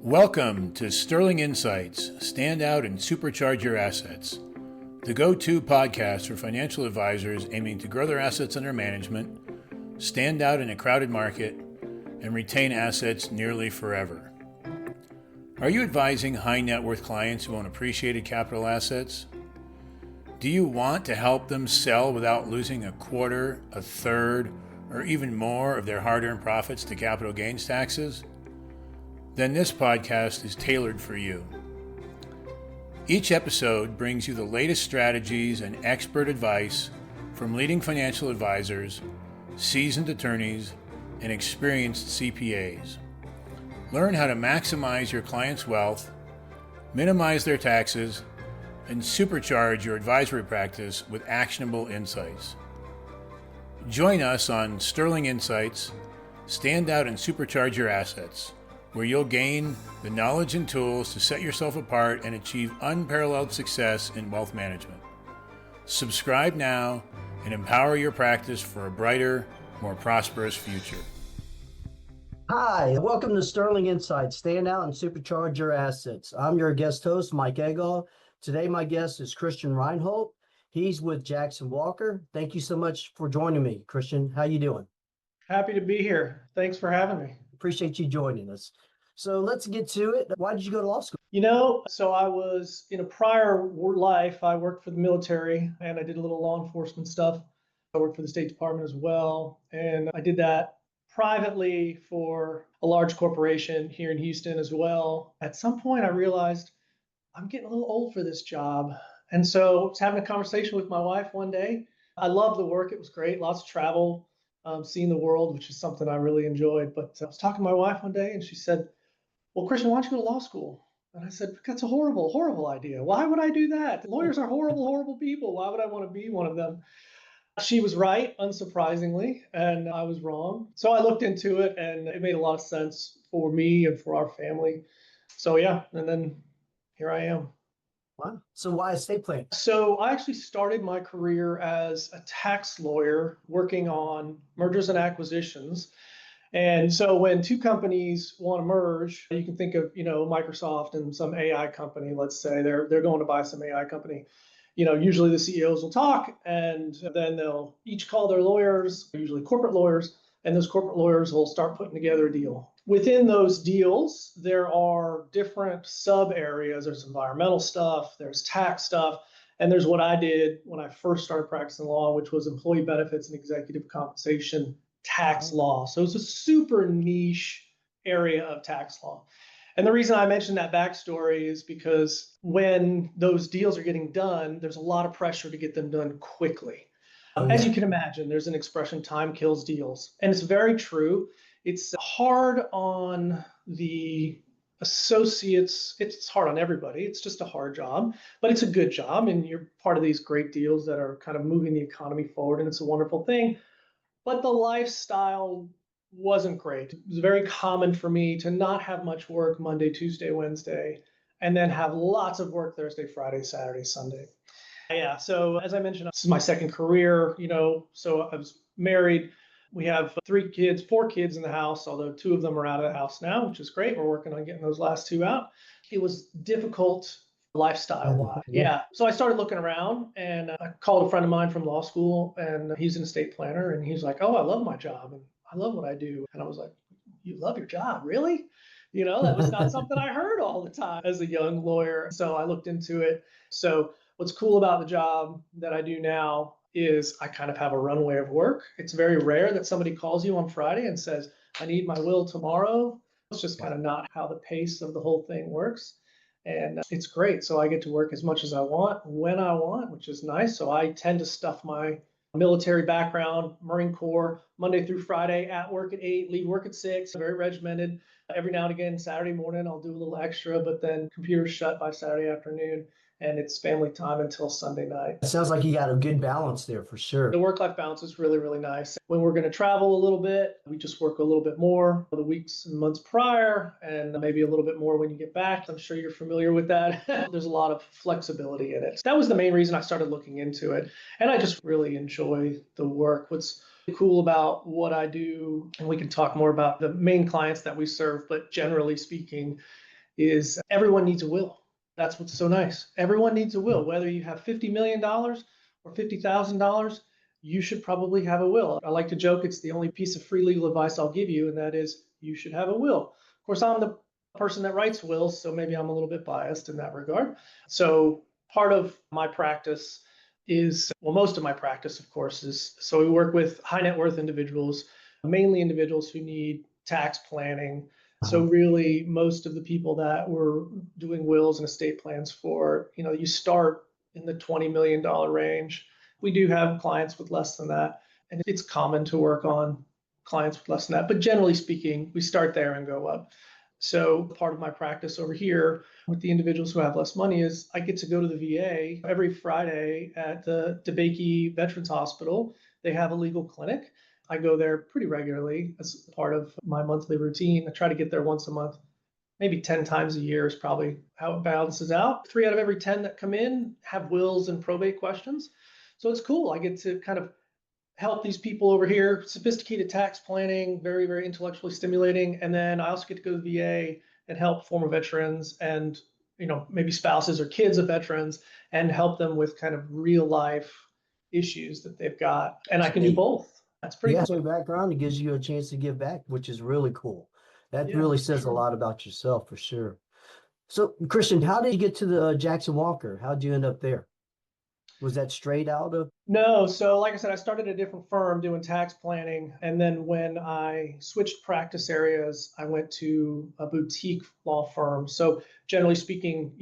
Welcome to Sterling Insights, Stand Out and Supercharge Your Assets, the go-to podcast for financial advisors aiming to grow their assets under management, stand out in a crowded market, and retain assets nearly forever. Are you advising high net worth clients who own appreciated capital assets? Do you want to help them sell without losing a quarter, a third, or even more of their hard-earned profits to capital gains taxes? Then this podcast is tailored for you. Each episode brings you the latest strategies and expert advice from leading financial advisors, seasoned attorneys, and experienced CPAs. Learn how to maximize your clients' wealth, minimize their taxes, and supercharge your advisory practice with actionable insights. Join us on Sterling Insights, Stand Out and Supercharge Your Assets, where you'll gain the knowledge and tools to set yourself apart and achieve unparalleled success in wealth management. Subscribe now and empower your practice for a brighter, more prosperous future. Hi, welcome to Sterling Insights, Stand Out and Supercharge Your Assets. I'm your guest host, Mike Agol. Today, my guest is Christian Ryholt. He's with Jackson Walker. Thank you so much for joining me, Christian. How you doing? Happy to be here. Thanks for having me. Appreciate you joining us. So let's get to it. Why did you go to law school? So I was in a prior life, I worked for the military and I did a little law enforcement stuff. I worked for the State Department as well. And I did that privately for a large corporation here in Houston as well. At some point, I realized I'm getting a little old for this job. And so I was having a conversation with my wife one day. I loved the work. It was great. Lots of travel, seeing the world, which is something I really enjoyed. But I was talking to my wife one day and she said, well, Christian, why don't you go to law school? And I said, that's a horrible, horrible idea. Why would I do that? Lawyers are horrible, horrible people. Why would I want to be one of them? She was right, unsurprisingly, and I was wrong. So I looked into it and it made a lot of sense for me and for our family. So yeah, and then here I am. Wow. So why estate planning? So I actually started my career as a tax lawyer working on mergers and acquisitions. And so when two companies want to merge, you can think of, Microsoft and some AI company, let's say they're going to buy some AI company. Usually the CEOs will talk and then they'll each call their lawyers, usually corporate lawyers, and those corporate lawyers will start putting together a deal. Within those deals, there are different sub areas. There's environmental stuff, there's tax stuff, and there's what I did when I first started practicing law, which was employee benefits and executive compensation tax law. So it's a super niche area of tax law. And the reason I mentioned that backstory is because when those deals are getting done, there's a lot of pressure to get them done quickly. As you can imagine, there's an expression, time kills deals. And it's very true. It's hard on the associates. It's hard on everybody. It's just a hard job, but it's a good job. And you're part of these great deals that are kind of moving the economy forward. And it's a wonderful thing. But the lifestyle wasn't great. It was very common for me to not have much work Monday, Tuesday, Wednesday, and then have lots of work Thursday, Friday, Saturday, Sunday. Yeah, so as I mentioned, this is my second career, so I was married. We have 4 kids in the house, although 2 of them are out of the house now, which is great. We're working on getting those last 2 out. It was difficult lifestyle-wise. Yeah. So I started looking around and I called a friend of mine from law school and he's an estate planner and he's like, oh, I love my job and I love what I do. And I was like, you love your job, really? That was not something I heard all the time as a young lawyer. So I looked into it. So what's cool about the job that I do now is I kind of have a runway of work. It's very rare that somebody calls you on Friday and says, I need my will tomorrow. It's just kind of not how the pace of the whole thing works. And it's great. So I get to work as much as I want, when I want, which is nice. So I tend to stuff my military background, Marine Corps, Monday through Friday, at work at 8, leave work at 6, very regimented. Every now and again, Saturday morning, I'll do a little extra, but then computers shut by Saturday afternoon. And it's family time until Sunday night. It sounds like you got a good balance there for sure. The work-life balance is really, really nice. When we're going to travel a little bit, we just work a little bit more for the weeks and months prior, and maybe a little bit more when you get back. I'm sure you're familiar with that. There's a lot of flexibility in it. That was the main reason I started looking into it. And I just really enjoy the work. What's cool about what I do, and we can talk more about the main clients that we serve, but generally speaking, is everyone needs a will. That's what's so nice. Everyone needs a will. Whether you have $50 million or $50,000, you should probably have a will. I like to joke it's the only piece of free legal advice I'll give you, and that is you should have a will. Of course, I'm the person that writes wills, so maybe I'm a little bit biased in that regard. So part of my practice is, well, most of my practice, of course, is, so we work with high net worth individuals, mainly individuals who need tax planning. So really, most of the people that we're doing wills and estate plans for, you start in the $20 million range. We do have clients with less than that, and it's common to work on clients with less than that. But generally speaking, we start there and go up. So part of my practice over here with the individuals who have less money is I get to go to the VA every Friday at the DeBakey Veterans Hospital. They have a legal clinic. I go there pretty regularly as part of my monthly routine. I try to get there once a month, maybe 10 times a year is probably how it balances out. 3 out of every 10 that come in have wills and probate questions. So it's cool. I get to kind of help these people over here, sophisticated tax planning, very, very intellectually stimulating. And then I also get to go to the VA and help former veterans and, maybe spouses or kids of veterans and help them with kind of real life issues that they've got. And I can do both. That's pretty cool. So background, it gives you a chance to give back, which is really cool. That really says a lot about yourself for sure. So Christian, how did you get to the Jackson Walker? How did you end up there? Was that straight out of? No. So like I said, I started a different firm doing tax planning. And then when I switched practice areas, I went to a boutique law firm. So generally speaking,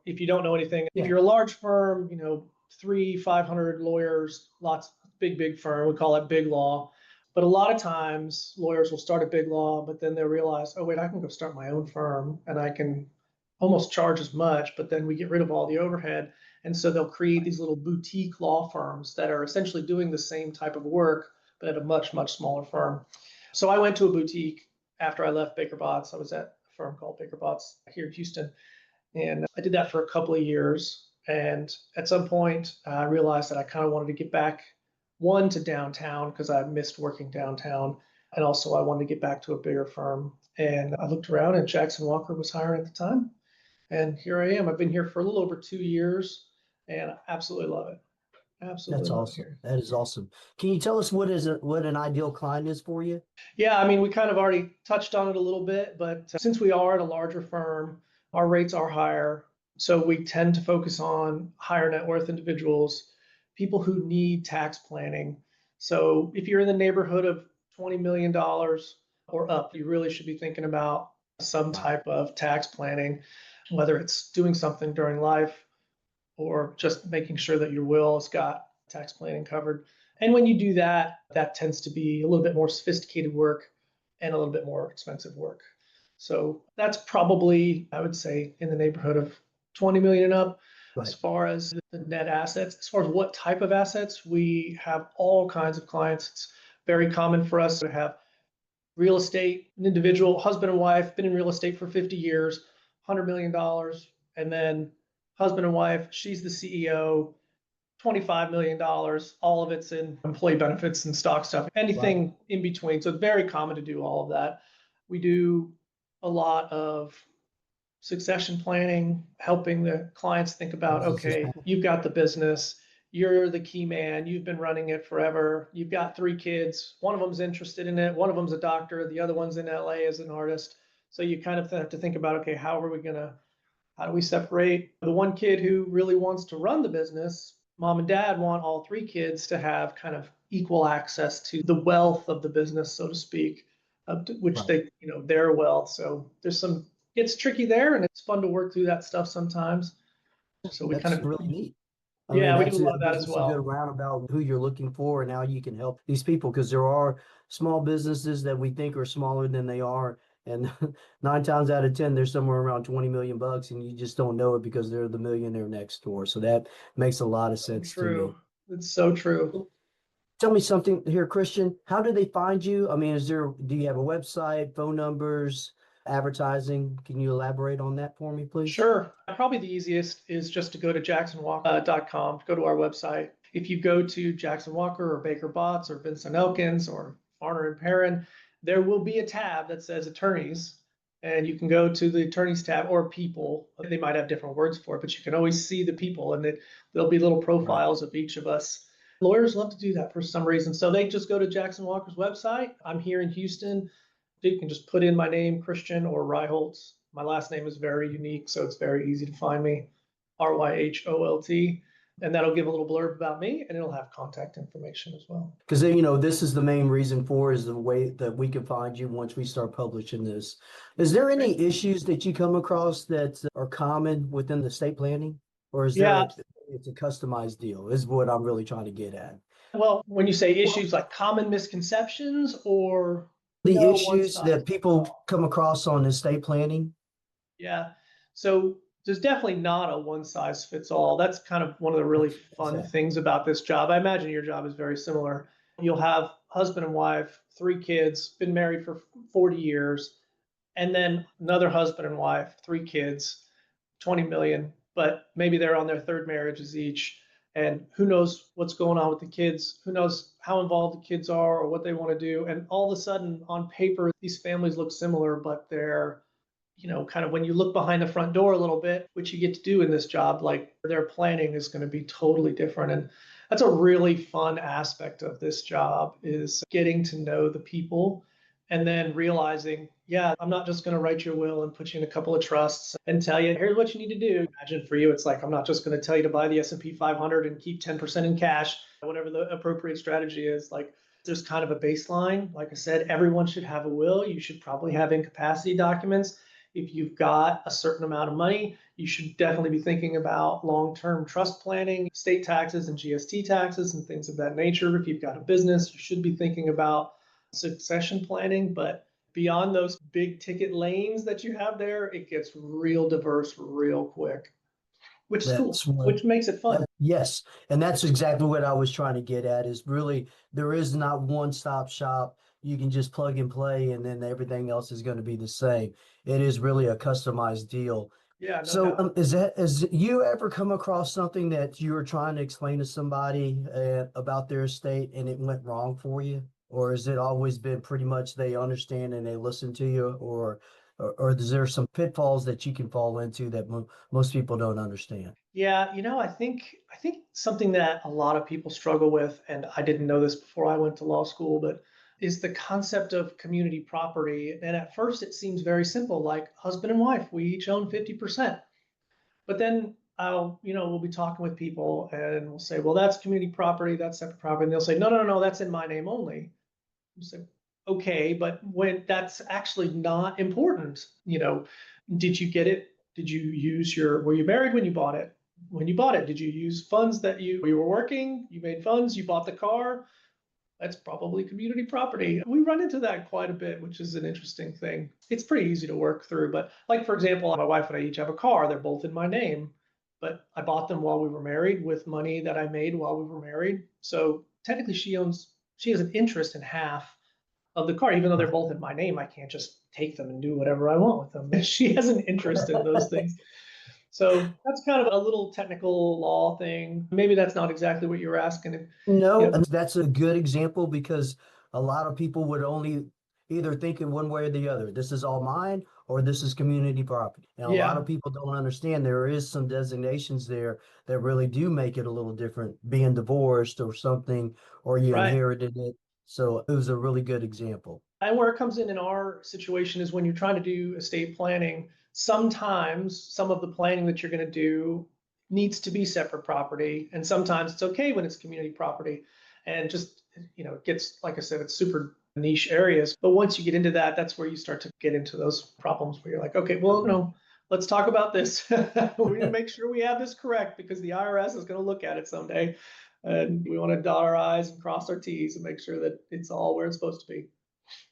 if you don't know anything, if you're a large firm, 300-500 lawyers, lots, big firm, we call it big law. But a lot of times lawyers will start a big law, but then they'll realize, oh, wait, I can go start my own firm and I can almost charge as much, but then we get rid of all the overhead. And so they'll create these little boutique law firms that are essentially doing the same type of work, but at a much, much smaller firm. So I went to a boutique after I left Baker Botts. I was at a firm called Baker Botts here in Houston. And I did that for a couple of years. And at some point, I realized that I kind of wanted to get back, one, to downtown because I missed working downtown. And also I wanted to get back to a bigger firm. And I looked around and Jackson Walker was hiring at the time. And here I am. I've been here for a little over 2 years and I absolutely love it. Absolutely. That's awesome. That is awesome. Can you tell us what an ideal client is for you? Yeah, I mean, we kind of already touched on it a little bit, but since we are at a larger firm, our rates are higher. So we tend to focus on higher net worth individuals, people who need tax planning. So if you're in the neighborhood of $20 million or up, you really should be thinking about some type of tax planning, whether it's doing something during life or just making sure that your will has got tax planning covered. And when you do that, that tends to be a little bit more sophisticated work and a little bit more expensive work. So that's probably, I would say, in the neighborhood of 20 million and up. Right. As far as the net assets, as far as what type of assets, we have all kinds of clients. It's very common for us to have real estate, an individual, husband and wife, been in real estate for 50 years, $100 million. And then husband and wife, she's the CEO, $25 million. All of it's in employee benefits and stock stuff, anything in between. So it's very common to do all of that. We do a lot of succession planning, helping the clients think about, okay, you've got the business, you're the key man, you've been running it forever, you've got 3 kids, one of them's interested in it, one of them's a doctor, the other one's in LA as an artist. So you kind of have to think about, okay, how do we separate the one kid who really wants to run the business? Mom and dad want all 3 kids to have kind of equal access to the wealth of the business, so to speak, which their wealth. So it's tricky there, and it's fun to work through that stuff sometimes. So we kind of really neat. we do a lot of that as well. A good roundabout who you're looking for and how you can help these people, because there are small businesses that we think are smaller than they are. And 9 times out of 10, they're somewhere around 20 million bucks, and you just don't know it because they're the millionaire next door. So that makes a lot of sense to me. It's so true. Tell me something here, Christian. How do they find you? I mean, do you have a website, phone numbers, advertising? Can you elaborate on that for me, please? Sure. Probably the easiest is just to go to jacksonwalker.com, go to our website. If you go to Jackson Walker or Baker Botts or Vincent Elkins or Farner and Perrin, there will be a tab that says attorneys. And you can go to the attorneys tab or people. They might have different words for it, but you can always see the people, and there'll be little profiles of each of us. Lawyers love to do that for some reason. So they just go to Jackson Walker's website. I'm here in Houston. You can just put in my name, Christian or Ryholt. My last name is very unique, so it's very easy to find me, Ryholt. And that'll give a little blurb about me, and it'll have contact information as well. Because this is the main reason for is the way that we can find you once we start publishing this. Is there any issues that you come across that are common within the estate planning, or is Yeah. it's a customized deal? Is what I'm really trying to get at. Well, when you say issues like common misconceptions or The no issues one that size people fits all? come across on estate planning. Yeah. So there's definitely not a one size fits all. That's kind of one of the really fun things about this job. I imagine your job is very similar. You'll have husband and wife, 3 kids, been married for 40 years, and then another husband and wife, 3 kids, 20 million, but maybe they're on their third marriages each. And who knows what's going on with the kids? Who knows how involved the kids are or what they want to do? And all of a sudden, on paper, these families look similar, but they're kind of when you look behind the front door a little bit, which you get to do in this job, like their planning is going to be totally different. And that's a really fun aspect of this job is getting to know the people and then realizing, yeah, I'm not just going to write your will and put you in a couple of trusts and tell you, here's what you need to do. Imagine for you, it's like, I'm not just going to tell you to buy the S&P 500 and keep 10% in cash, whatever the appropriate strategy is. Like, there's kind of a baseline. Like I said, everyone should have a will. You should probably have incapacity documents. If you've got a certain amount of money, you should definitely be thinking about long-term trust planning, state taxes and GST taxes and things of that nature. If you've got a business, you should be thinking about succession planning. But beyond those big ticket lanes that you have there, it gets real diverse real quick, which is cool, which makes it fun. Yes. And that's exactly what I was trying to get at is really there is not one-stop shop. You can just plug and play and then everything else is going to be the same. It is really a customized deal. Yeah. No So doubt. has you ever come across something that you were trying to explain to somebody about their estate and it went wrong for you? Or has it always been pretty much they understand and they listen to you? Or is there some pitfalls that you can fall into that most people don't understand? Yeah, I think something that a lot of people struggle with, and I didn't know this before I went to law school, but is the concept of community property. And at first it seems very simple, like husband and wife, we each own 50%. But then we'll be talking with people and we'll say, well, that's community property, that's separate property. And they'll say, no, no, no, no, that's in my name only. We'll say, okay, but when that's actually not important, did you get it? Did you were you married when you bought it? When you bought it, did you use funds that you were working, you made funds, you bought the car? That's probably community property. We run into that quite a bit, which is an interesting thing. It's pretty easy to work through. But like, for example, my wife and I each have a car. They're both in my name, but I bought them while we were married with money that I made while we were married. So technically she has an interest in half of the car, even though they're both in my name. I can't just take them and do whatever I want with them. She has an interest in those things. So that's kind of a little technical law thing. Maybe that's not exactly what you were asking. No, and that's a good example because a lot of people would only either think in one way or the other. This is all mine or this is community property. And a lot Yeah, of people don't understand there is some designations there that really do make it a little different, being divorced or something, or you right. inherited it. So it was a really good example. And where it comes in our situation is when you're trying to do estate planning, sometimes some of the planning that you're going to do needs to be separate property. And sometimes it's okay when it's community property. And just, it gets, like I said, it's super niche areas. But once you get into that, that's where you start to get into those problems where you're like, okay, well, let's talk about this. We need to make sure we have this correct because the IRS is going to look at it someday. And we want to dot our I's and cross our T's and make sure that it's all where it's supposed to be.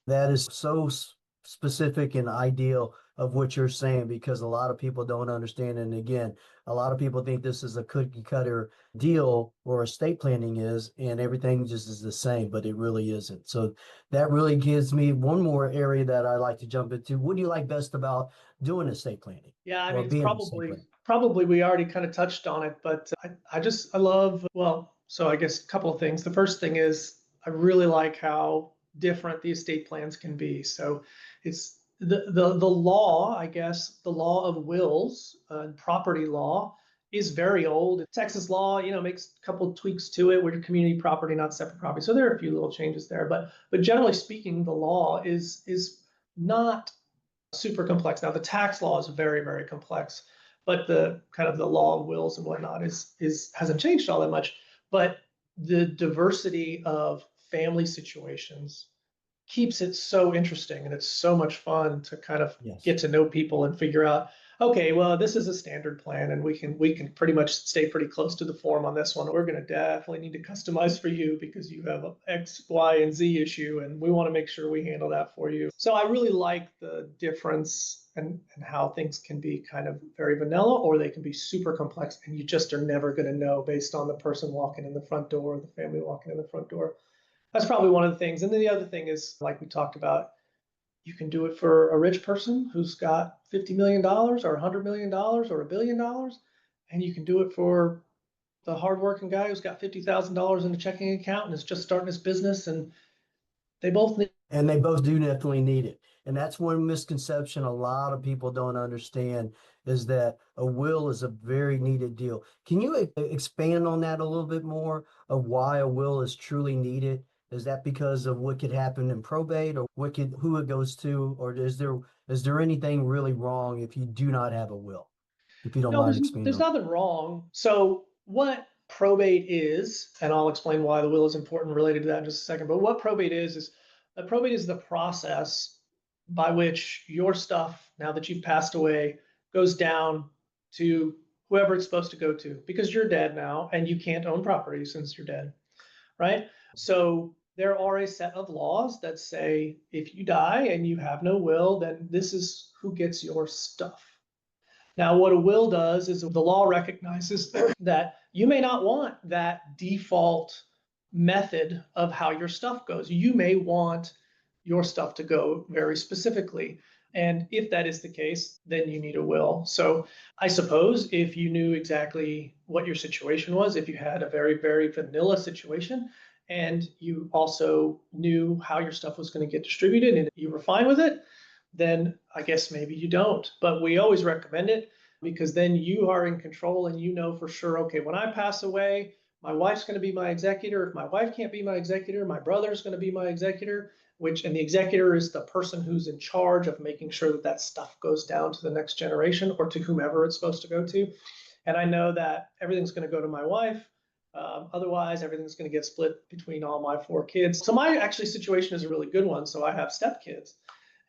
That is so specific and ideal of what you're saying because a lot of people don't understand. And again, a lot of people think this is a cookie cutter deal or estate planning is, and everything just is the same, but it really isn't. So that really gives me one more area that I like to jump into. What do you like best about doing estate planning? Yeah, I Or mean, it's being an estate planner? probably we already kind of touched on it, but I love, well, so I guess a couple of things. The first thing is I really like how different the estate plans can be. So it's the law, I guess, the law of wills and property law is very old. Texas law, makes a couple of tweaks to it, where community property, not separate property. So there are a few little changes there, but generally speaking, the law is not super complex. Now, the tax law is very, very complex, but the kind of the law of wills and whatnot is hasn't changed all that much. But the diversity of family situations keeps it so interesting, and it's so much fun to kind of Yes. get to know people and figure out, okay, well, this is a standard plan, and we can pretty much stay pretty close to the form on this one. We're going to definitely need to customize for you because you have a X, Y, and Z issue, and we want to make sure we handle that for you. So I really like the difference and how things can be kind of very vanilla, or they can be super complex, and you just are never going to know based on the person walking in the front door or the family walking in the front door. That's probably one of the things. And then the other thing is, like we talked about, you can do it for a rich person who's got $50 million or $100 million or $1 billion. And you can do it for the hardworking guy who's got $50,000 in a checking account and is just starting his business. And they both need. And they both do definitely need it. And that's one misconception a lot of people don't understand, is that a will is a very needed deal. Can you expand on that a little bit more, of why a will is truly needed? Is that because of what could happen in probate, or who it goes to, or is there anything really wrong if you do not have a will? If you don't No, mind there's expanding there's on nothing wrong. So what probate is, and I'll explain why the will is important related to that in just a second. But what probate is probate is the process by which your stuff, now that you've passed away, goes down to whoever it's supposed to go to, because you're dead now and you can't own property since you're dead, right? So there are a set of laws that say if you die and you have no will, then this is who gets your stuff. Now, what a will does is the law recognizes that you may not want that default method of how your stuff goes. You may want your stuff to go very specifically. And if that is the case, then you need a will. So I suppose if you knew exactly what your situation was, if you had a very, very vanilla situation, and you also knew how your stuff was going to get distributed and you were fine with it, then I guess maybe you don't. But we always recommend it, because then you are in control and you know for sure, okay, when I pass away, my wife's going to be my executor. If my wife can't be my executor, my brother's going to be my executor, and the executor is the person who's in charge of making sure that that stuff goes down to the next generation or to whomever it's supposed to go to. And I know that everything's going to go to my wife. Otherwise, everything's going to get split between all my 4 kids. So my actually situation is a really good one. So I have stepkids.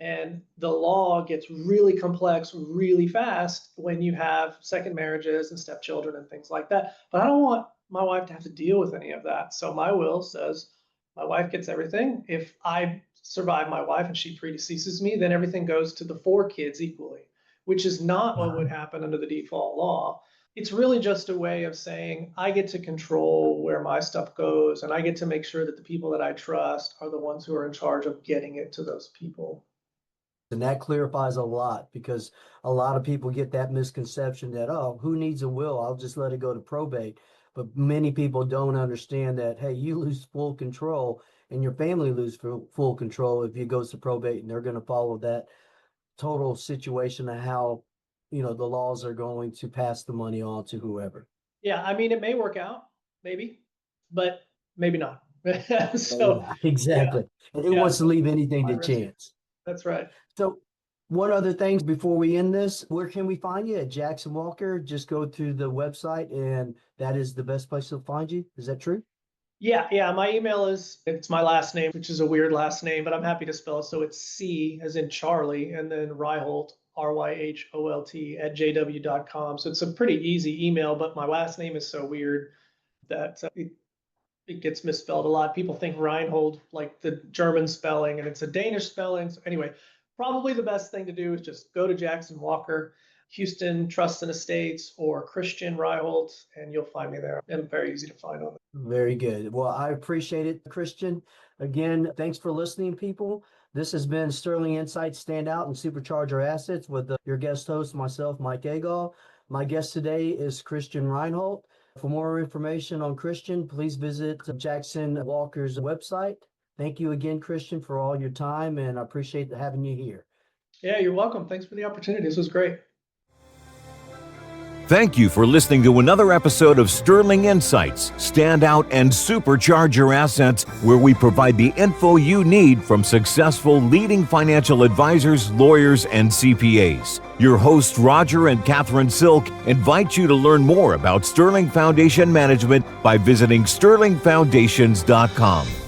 And the law gets really complex really fast when you have second marriages and stepchildren and things like that. But I don't want my wife to have to deal with any of that. So my will says my wife gets everything. If I survive my wife and she predeceases me, then everything goes to the 4 kids equally, which is not what would happen under the default law. It's really just a way of saying I get to control where my stuff goes, and I get to make sure that the people that I trust are the ones who are in charge of getting it to those people. And that clarifies a lot, because a lot of people get that misconception that, oh, who needs a will? I'll just let it go to probate. But many people don't understand that, hey, you lose full control and your family lose full control if it goes to probate, and they're going to follow that total situation of how, the laws are going to pass the money on to whoever. Yeah, I mean, it may work out, maybe, but maybe not. So, yeah, Exactly. And who yeah, wants to leave anything high to risk. chance? That's right. So one other thing before we end this, where can we find you at Jackson Walker? Just go to the website and that is the best place to find you. Is that true? Yeah. My email it's my last name, which is a weird last name, but I'm happy to spell it. So it's C as in Charlie, and then Ryholt, Ryholt at jw.com. So it's a pretty easy email, but my last name is so weird that it gets misspelled a lot. People think Reinhold like the German spelling, and it's a Danish spelling. So anyway, probably the best thing to do is just go to Jackson Walker, Houston Trust and Estates, or Christian Ryholt, and you'll find me there. I'm very easy to find on there. Very good. Well, I appreciate it, Christian. Again, thanks for listening, people. This has been Sterling Insights Stand Out and Supercharge Your Assets with your guest host, myself, Mike Agol. My guest today is Christian Ryholt. For more information on Christian, please visit Jackson Walker's website. Thank you again, Christian, for all your time, and I appreciate having you here. Yeah, you're welcome. Thanks for the opportunity. This was great. Thank you for listening to another episode of Sterling Insights, Stand Out and Supercharge Your Assets, where we provide the info you need from successful leading financial advisors, lawyers, and CPAs. Your hosts, Roger and Catherine Silk, invite you to learn more about Sterling Foundation Management by visiting sterlingfoundations.com.